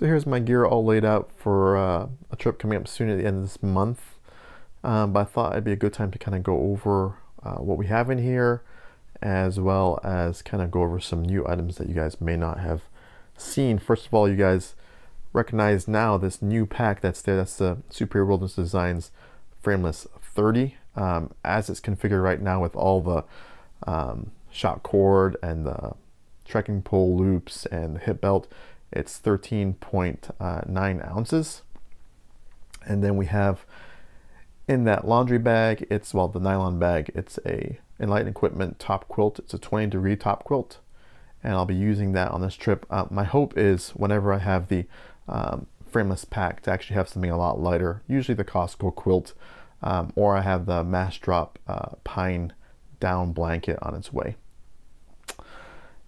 So here's my gear all laid out for a trip coming up soon at the end of this month. But I thought it'd be a good time to kind of go over what we have in here, as well as kind of go over some new items that you guys may not have seen. First of all, you guys recognize now this new pack that's there. That's the Superior Wilderness Designs Frameless 30. As it's configured right now with all the shock cord and the trekking pole loops and the hip belt, it's 13.9 ounces. And then we have in that laundry bag, it's, well, the nylon bag, it's a Enlightened Equipment top quilt. It's a 20-degree top quilt, and I'll be using that on this trip. My hope is whenever I have the frameless pack to actually have something a lot lighter, usually the Costco quilt, or I have the Mass Drop pine down blanket on its way.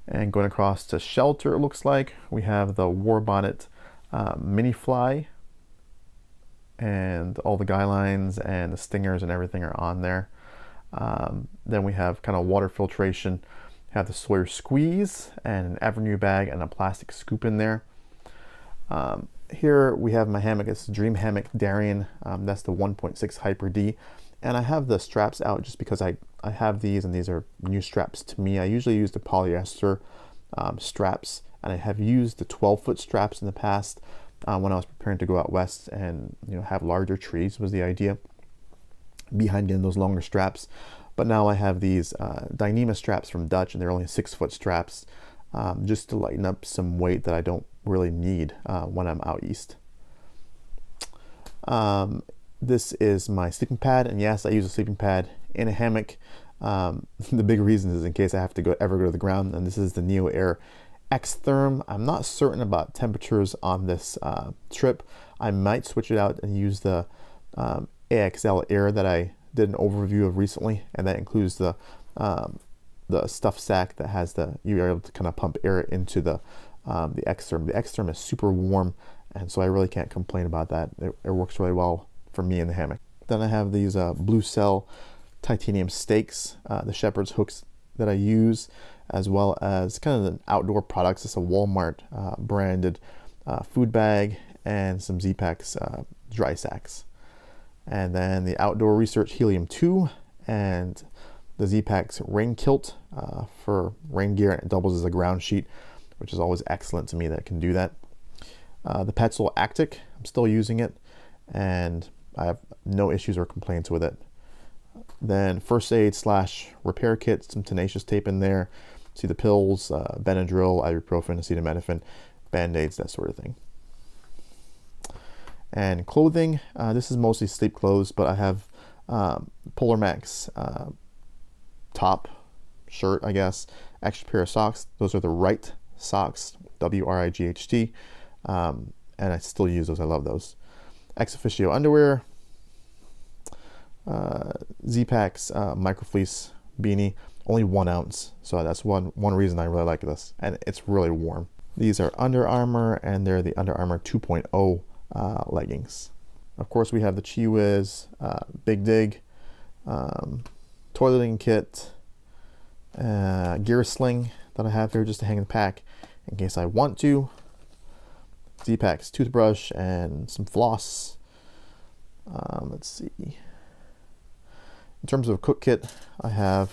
And going across to shelter, it looks like we have the War Bonnet mini fly, and all the guy lines and the stingers and everything are on there. Then we have kind of water filtration, have the Sawyer squeeze and an Avenue bag and a plastic scoop in there. Here we have my hammock. It's Dream Hammock Darien. That's the 1.6 Hyper D. And I have the straps out just because I have these, and these are new straps to me. I usually use the polyester straps, and I have used the 12-foot straps in the past when I was preparing to go out west and have larger trees was the idea behind getting those longer straps. But now I have these Dyneema straps from Dutch, and they're only 6-foot straps, just to lighten up some weight that I don't really need when I'm out east. This is my sleeping pad, and yes, I use a sleeping pad in a hammock. The big reason is in case I have to ever go to the ground, and this is the Neo Air X-Therm. I'm not certain about temperatures on this trip. I might switch it out and use the AXL Air that I did an overview of recently, and that includes the stuff sack that has you're able to kind of pump air into the X-Therm. The X-Therm is super warm, and so I really can't complain about that. It works really well for me in the hammock. Then I have these Blue Cell titanium stakes, the shepherd's hooks that I use, as well as kind of the outdoor products. It's a Walmart branded food bag and some Z-Packs dry sacks. And then the Outdoor Research Helium 2 and the Z-Packs rain kilt for rain gear, and it doubles as a ground sheet, which is always excellent to me that it can do that. The Petzl Actic, I'm still using it, and I have no issues or complaints with it. Then first aid / repair kit, some tenacious tape in there. See the pills, Benadryl, ibuprofen, acetaminophen, band-aids, that sort of thing. And clothing, this is mostly sleep clothes, but I have Polar Max top, shirt, I guess, extra pair of socks. Those are the Wright socks, W-R-I-G-H-T, and I still use those. I love those. Ex Officio underwear, Z-Packs microfleece beanie, only 1 ounce, so that's one reason I really like this, and it's really warm. These are Under Armour, and they're the Under Armour 2.0 leggings. Of course, we have the Chi Whiz Big Dig toileting kit, gear sling that I have here just to hang in the pack in case I want to. Z-Packs toothbrush and some floss. Let's see. In terms of cook kit, I have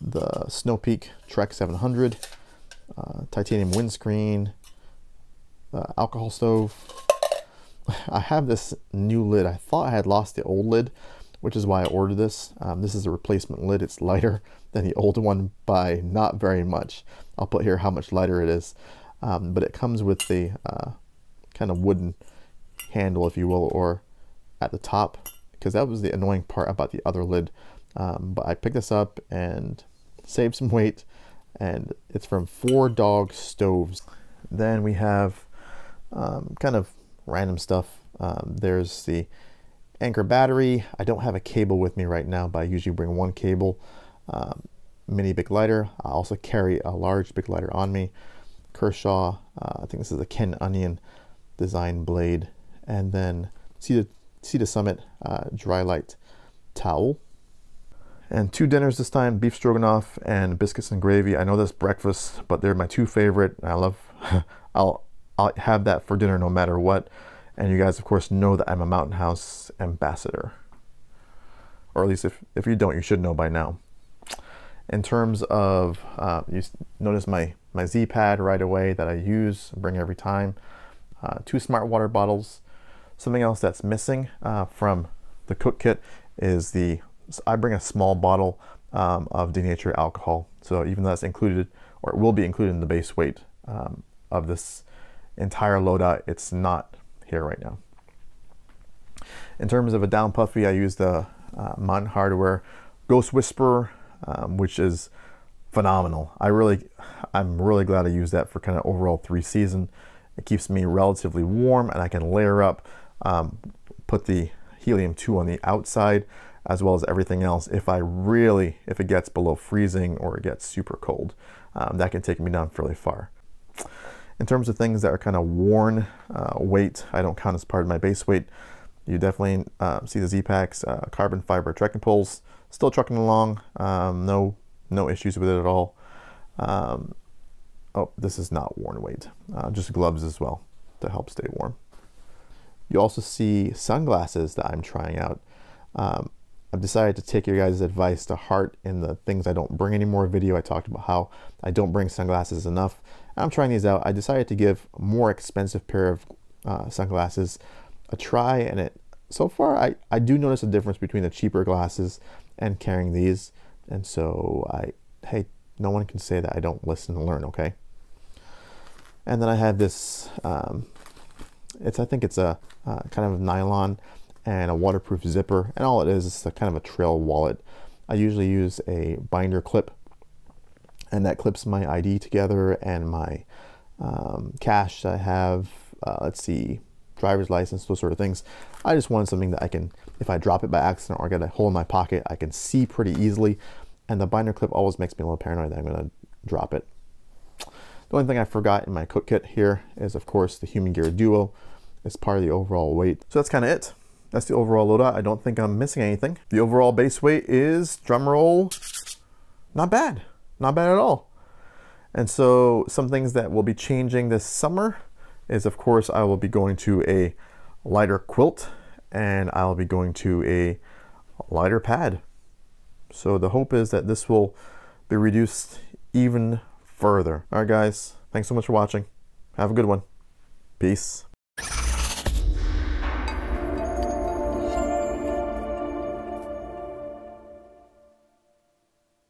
the Snow Peak Trek 700, titanium windscreen, alcohol stove. I have this new lid. I thought I had lost the old lid, which is why I ordered this. This is a replacement lid. It's lighter than the old one by not very much. I'll put here how much lighter it is. But it comes with the kind of wooden handle, if you will, or at the top, because that was the annoying part about the other lid. But I picked this up and saved some weight, and it's from 4 Dog Stoves. Then we have kind of random stuff. There's the Anchor battery. I don't have a cable with me right now, but I usually bring 1 cable. Mini Big Lighter. I also carry a large Big Lighter on me. Kershaw, I think this is a Ken Onion design blade. And then Sea to Summit Dry Light towel. And 2 dinners this time, beef stroganoff and biscuits and gravy. I know that's breakfast, but they're my 2 favorite. I love, I'll I'll have that for dinner no matter what. And you guys, of course, know that I'm a Mountain House ambassador. Or at least if you don't, you should know by now. In terms of, you notice my Z-pad right away that I use, bring every time. 2 smart water bottles. Something else that's missing from the cook kit is I bring a small bottle of denatured alcohol. So even though that's included, or it will be included in the base weight of this entire loadout, it's not here right now. In terms of a down puffy, I use the Mountain Hardware Ghost Whisperer, which is phenomenal. I'm really glad I use that for kind of overall 3 season. It keeps me relatively warm, and I can layer up, put the helium-2 on the outside, as well as everything else if it gets below freezing or it gets super cold. That can take me down fairly far. In terms of things that are kind of worn weight, I don't count as part of my base weight. You definitely see the Z-Packs, carbon fiber trekking poles, still trucking along, no issues with it at all. Oh, this is not worn weight, just gloves as well to help stay warm. You also see sunglasses that I'm trying out. I've decided to take your guys' advice to heart in the things I don't bring anymore video. I talked about how I don't bring sunglasses enough. I'm trying these out. I decided to give a more expensive pair of sunglasses a try, and so far I do notice a difference between the cheaper glasses and carrying these. And so hey, no one can say that I don't listen and learn, okay? And then I have this, I think it's a kind of nylon and a waterproof zipper, and all it is a kind of a trail wallet. I usually use a binder clip, and that clips my ID together and my cash I have, let's see, driver's license, those sort of things. I just wanted something that I can, if I drop it by accident or get a hole in my pocket, I can see pretty easily. And the binder clip always makes me a little paranoid that I'm gonna drop it. The only thing I forgot in my cook kit here is, of course, the Human Gear Duo. It's part of the overall weight. So that's kind of it. That's the overall loadout. I don't think I'm missing anything. The overall base weight is, drumroll, not bad. Not bad at all. And so some things that will be changing this summer is, of course, I will be going to a lighter quilt, and I'll be going to a lighter pad. So the hope is that this will be reduced even further. All right, guys, thanks so much for watching. Have a good one. Peace.